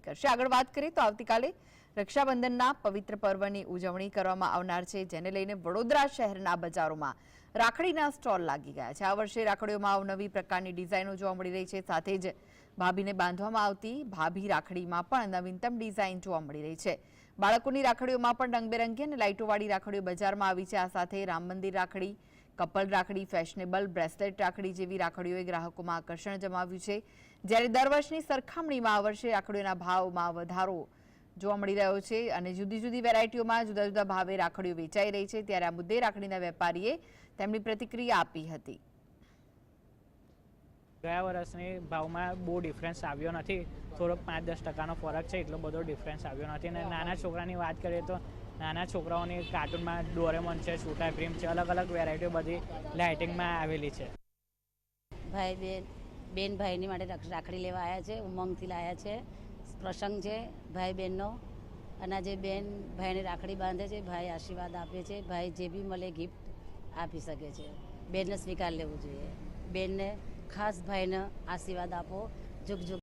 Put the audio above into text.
કરશે। આગળ વાત કરીએ તો આવતીકાલે રક્ષાબંધનના પવિત્ર પર્વની ઉજવણી કરવામાં આવનાર છે, જેને લઈને વડોદરા શહેરના બજારોમાં રાખડીના સ્ટોલ લાગી ગયા છે। આ વર્ષે રાખડીઓમાં અવનવી પ્રકારની ડિઝાઇનો જોવા મળી રહી છે। સાથે જ ભાભીને બાંધવામાં આવતી ભાભી રાખડીમાં પણ નવીનતમ ડિઝાઇન જોવા મળી રહી છે। બાળકોની રાખડીઓમાં પણ રંગબેરંગી અને લાઇટોવાળી રાખડીઓ બજારમાં આવી છે। આ સાથે રામ મંદિર રાખડી, કપલ રાખડી, ફેશનેબલ બ્રેસલેટ રાખડી જેવી રાખડીઓએ ગ્રાહકોમાં આકર્ષણ જમાવ્યું છે। જ્યારે દર વર્ષની સરખામણીમાં આ વર્ષે રાખડીઓના ભાવમાં વધારો જોવા મળી રહ્યો છે અને જુદી જુદી વેરાયટીઓમાં જુદા જુદા ભાવે રાખડીઓ વેચાઈ રહી છે। ત્યારે આ મુદ્દે રાખડીના વેપારીએ તેમની પ્રતિક્રિયા આપી હતી। ગયા વર્ષની ભાવમાં બહુ ડિફરન્સ આવ્યો નથી, થોડોક 5-10% ફરક છે, એટલો બધો ડિફરન્સ આવ્યો નથી। અને નાના છોકરાની વાત કરીએ તો નાના છોકરાઓની કાર્ટૂનમાં ડોરેમોન છે, છોટા ભીમ છે, અલગ અલગ વેરાયટીઓ બધી લાઇટિંગમાં આવેલી છે। ભાઈ બેન ભાઈની માટે રાખડી લેવા આવ્યા છે, ઉમંગથી લાવ્યા છે। પ્રસંગ છે ભાઈ બહેનનો, અને જે બેન ભાઈને રાખડી બાંધે છે, ભાઈ આશીર્વાદ આપે છે, ભાઈ જે બી મળે ગિફ્ટ આપી શકે છે। બેનને સ્વીકાર લેવું જોઈએ, બેનને ખાસ ભાઈને આશીર્વાદ આપો, જુગ જુગ